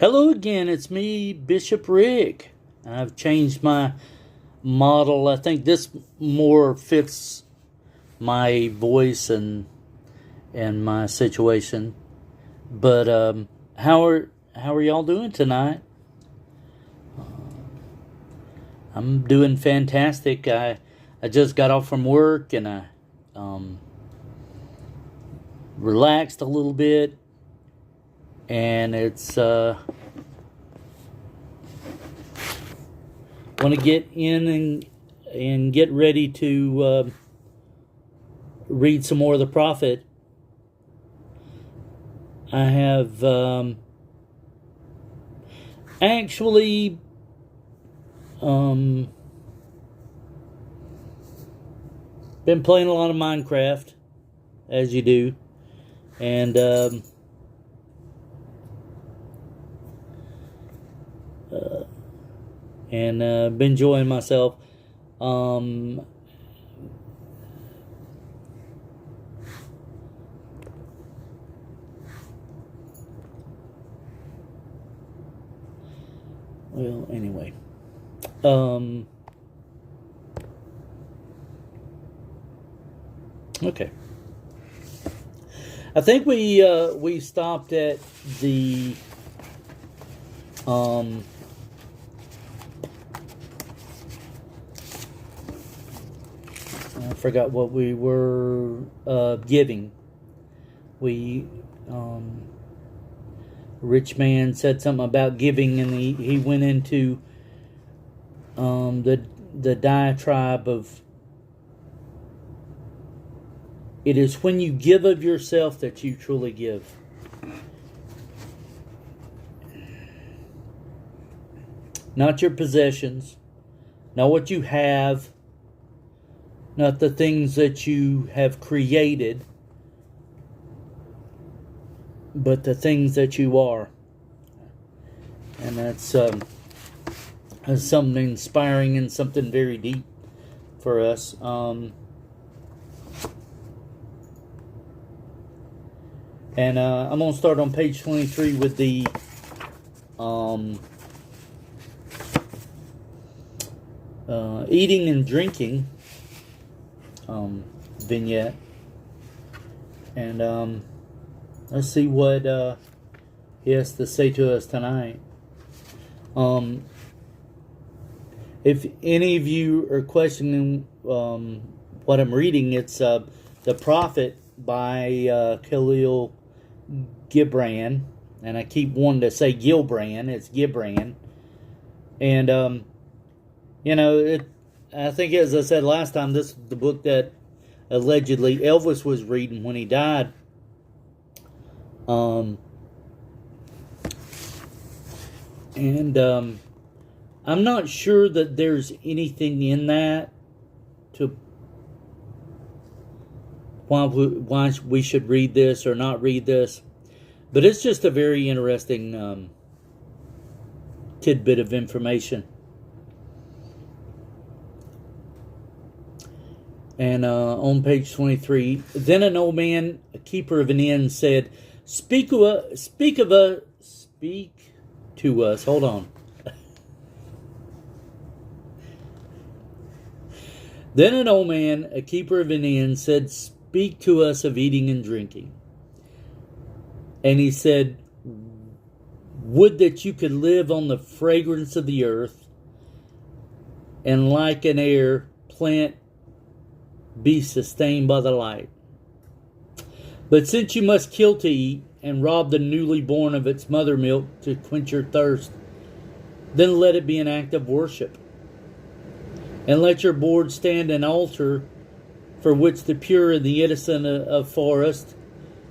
Hello again, it's me, BishopRick. I've changed my model. I think this more fits my voice and my situation. But how are y'all doing tonight? I'm doing fantastic. I just got off from work and I relaxed a little bit, and it's want to get in and get ready to read some more of the prophet. I have actually been playing a lot of Minecraft, as you do, and been enjoying myself. Well, anyway, okay. I think we stopped at the I forgot what we were giving. We rich man said something about giving, and he went into the diatribe of, it is when you give of yourself that you truly give. Not your possessions, not what you have, not the things that you have created, but the things that you are. And that's something inspiring and something very deep for us. And I'm going to start on page 23 with the eating and drinking vignette. And let's see what he has to say to us tonight. If any of you are questioning what I'm reading, it's The Prophet by Khalil Gibran. And I keep wanting to say Gilbrand. It's Gibran. And, I think, as I said last time, this is the book that allegedly Elvis was reading when he died. I'm not sure that there's anything in that to why we should read this or not read this, but it's just a very interesting tidbit of information. And on page 23, then an old man, a keeper of an inn, said, Speak to us. Hold on. Then an old man, a keeper of an inn, said, Speak to us of eating and drinking. And he said, Would that you could live on the fragrance of the earth, and like an air plant be sustained by the light. But since you must kill to eat, and rob the newly born of its mother milk to quench your thirst, then let it be an act of worship. And let your board stand an altar for which the pure and the innocent of forest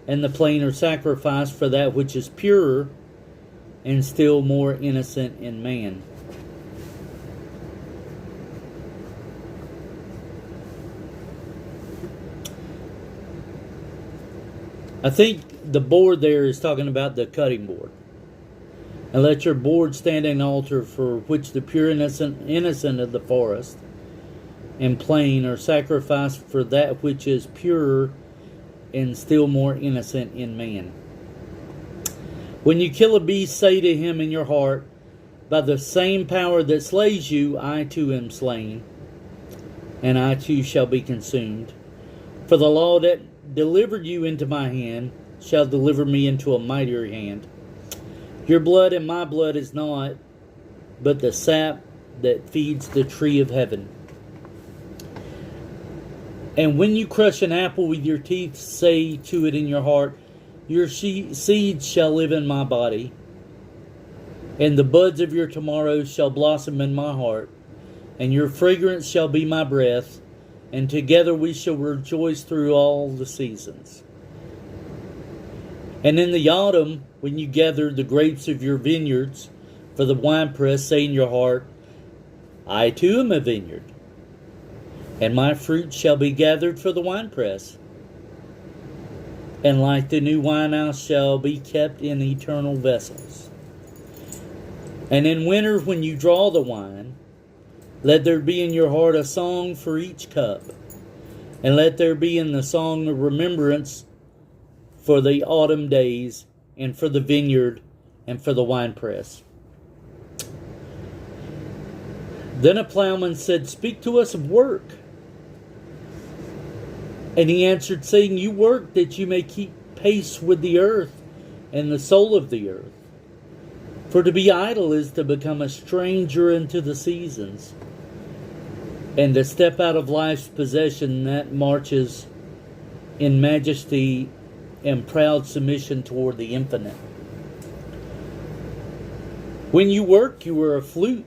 and the plain are sacrificed for that which is purer and still more innocent in man. I think the board there is talking about the cutting board. And let your board stand an altar for which the pure innocent of the forest and plain are sacrificed for that which is purer and still more innocent in man. When you kill a beast, say to him in your heart, by the same power that slays you, I too am slain, and I too shall be consumed. For the law that delivered you into my hand shall deliver me into a mightier hand. Your blood and my blood is not, but the sap that feeds the tree of heaven. And when you crush an apple with your teeth, say to it in your heart, your seeds shall live in my body, and the buds of your tomorrows shall blossom in my heart, and your fragrance shall be my breath, and together we shall rejoice through all the seasons. And in the autumn, when you gather the grapes of your vineyards for the winepress, say in your heart, I too am a vineyard, and my fruit shall be gathered for the winepress. And like the new winehouse shall be kept in eternal vessels. And in winter, when you draw the wine, let there be in your heart a song for each cup, and let there be in the song a remembrance for the autumn days, and for the vineyard, and for the winepress. Then a plowman said, Speak to us of work. And he answered, saying, You work that you may keep pace with the earth and the soul of the earth. For to be idle is to become a stranger unto the seasons, and to step out of life's possession that marches in majesty and proud submission toward the infinite. When you work, you are a flute,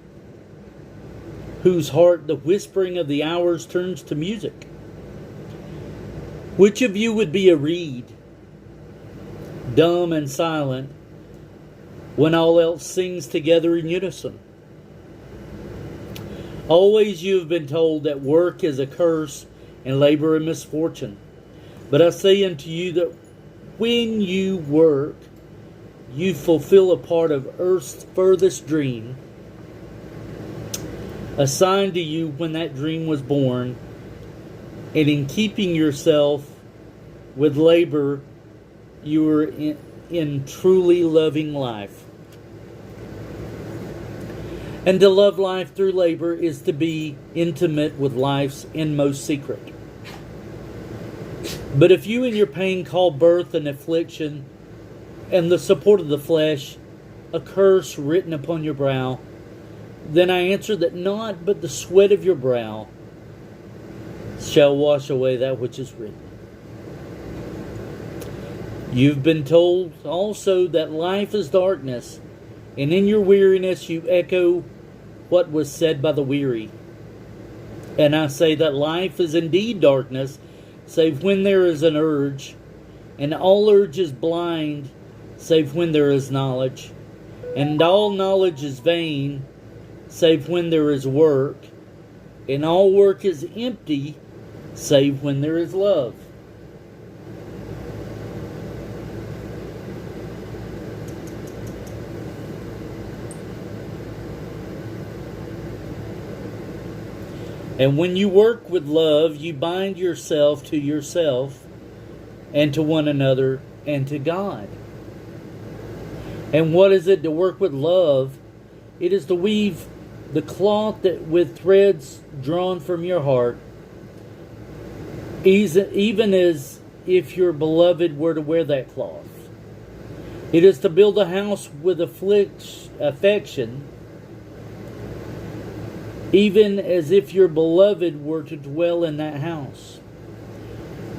whose heart the whispering of the hours turns to music. Which of you would be a reed, dumb and silent, when all else sings together in unison? Always you have been told that work is a curse and labor a misfortune. But I say unto you that when you work, you fulfill a part of earth's furthest dream, assigned to you when that dream was born, and in keeping yourself with labor, you are in truly loving life. And to love life through labor is to be intimate with life's inmost secret. But if you in your pain call birth an affliction, and the support of the flesh a curse written upon your brow, then I answer that not but the sweat of your brow shall wash away that which is written. You've been told also that life is darkness, and in your weariness you echo what was said by the weary. And I say that life is indeed darkness, save when there is an urge, and all urge is blind, save when there is knowledge, and all knowledge is vain, save when there is work, and all work is empty, save when there is love. And when you work with love, you bind yourself to yourself, and to one another, and to God. And what is it to work with love? It is to weave the cloth that with threads drawn from your heart, even as if your beloved were to wear that cloth. It is to build a house with affection, even as if your beloved were to dwell in that house.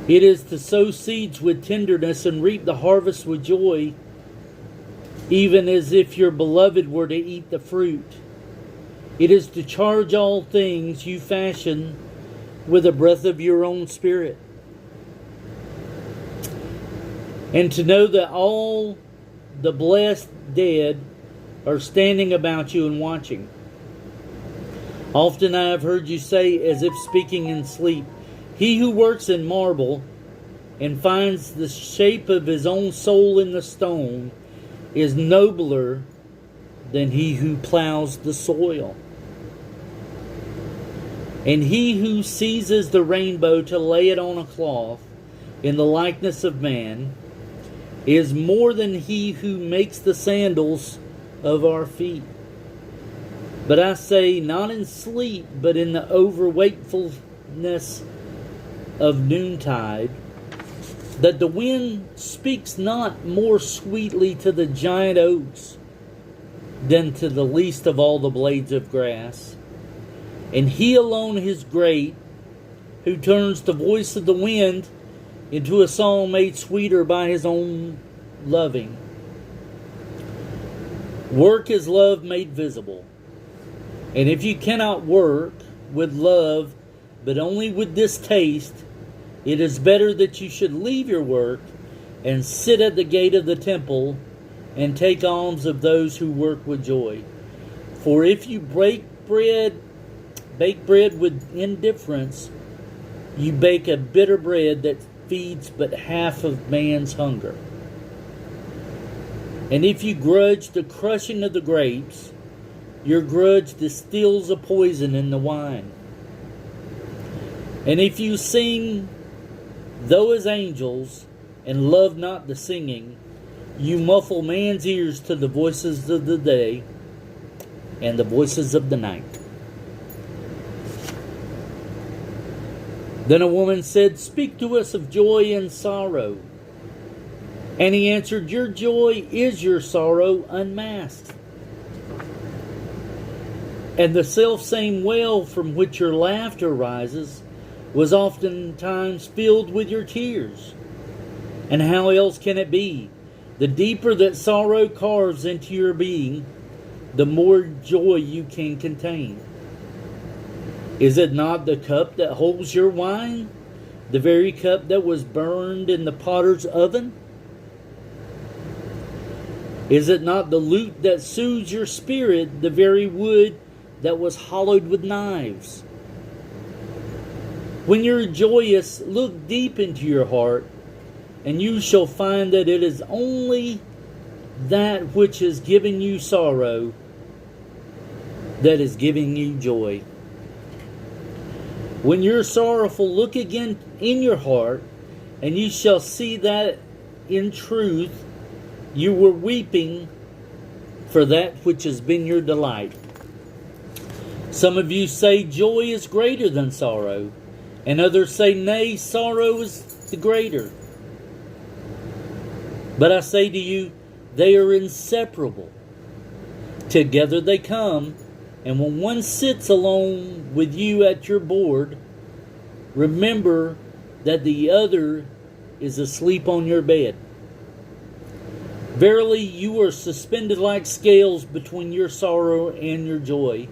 It is to sow seeds with tenderness and reap the harvest with joy, even as if your beloved were to eat the fruit. It is to charge all things you fashion with the breath of your own spirit, and to know that all the blessed dead are standing about you and watching. Often I have heard you say, as if speaking in sleep, He who works in marble and finds the shape of his own soul in the stone is nobler than he who plows the soil. And he who seizes the rainbow to lay it on a cloth in the likeness of man is more than he who makes the sandals of our feet. But I say, not in sleep, but in the overwakefulness of noontide, that the wind speaks not more sweetly to the giant oaks than to the least of all the blades of grass. And he alone is great, who turns the voice of the wind into a song made sweeter by his own loving. Work is love made visible. And if you cannot work with love, but only with distaste, it is better that you should leave your work and sit at the gate of the temple and take alms of those who work with joy. For if you bake bread with indifference, you bake a bitter bread that feeds but half of man's hunger. And if you grudge the crushing of the grapes, your grudge distills a poison in the wine. And if you sing, though as angels, and love not the singing, you muffle man's ears to the voices of the day and the voices of the night. Then a woman said, "Speak to us of joy and sorrow." And he answered, "Your joy is your sorrow unmasked. And the selfsame well from which your laughter rises was oftentimes filled with your tears. And how else can it be? The deeper that sorrow carves into your being, the more joy you can contain. Is it not the cup that holds your wine, the very cup that was burned in the potter's oven? Is it not the lute that soothes your spirit, the very wood that was hollowed with knives? When you're joyous, look deep into your heart, and you shall find that it is only that which is giving you sorrow that is giving you joy. When you're sorrowful, look again in your heart, and you shall see that in truth you were weeping for that which has been your delight. Some of you say joy is greater than sorrow, and others say, nay, sorrow is the greater. But I say to you, they are inseparable. Together they come, and when one sits alone with you at your board, remember that the other is asleep on your bed. Verily, you are suspended like scales between your sorrow and your joy.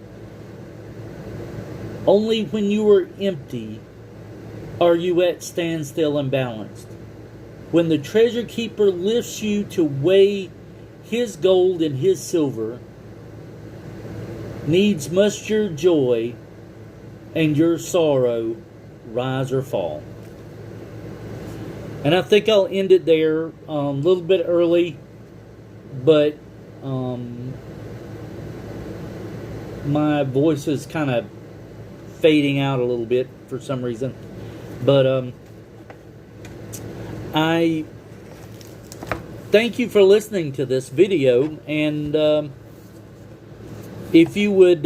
Only when you are empty are you at standstill and balanced. When the treasure keeper lifts you to weigh his gold and his silver, needs must your joy and your sorrow rise or fall. And I think I'll end it there, a little bit early, but my voice is kind of fading out a little bit for some reason. But I thank you for listening to this video, and if you would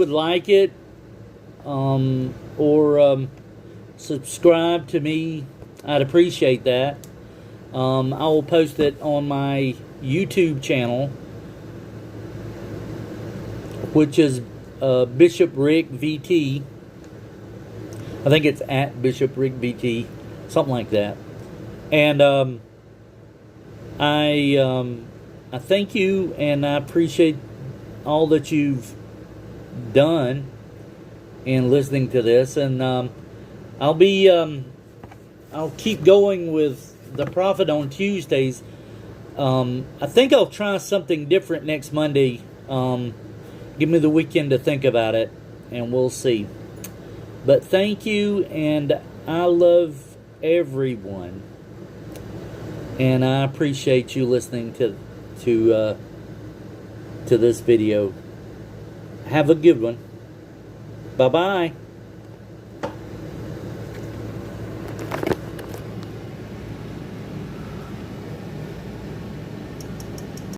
like it, or subscribe to me, I'd appreciate that. I will post it on my YouTube channel, which is BishopRick VT. I think it's at BishopRick VT, something like that. And I thank you, and I appreciate all that you've done in listening to this. And I'll keep going with the Prophet on Tuesdays. I think I'll try something different next Monday. Give me the weekend to think about it, and we'll see. But thank you, and I love everyone, and I appreciate you listening to this video. Have a good one. Bye-bye.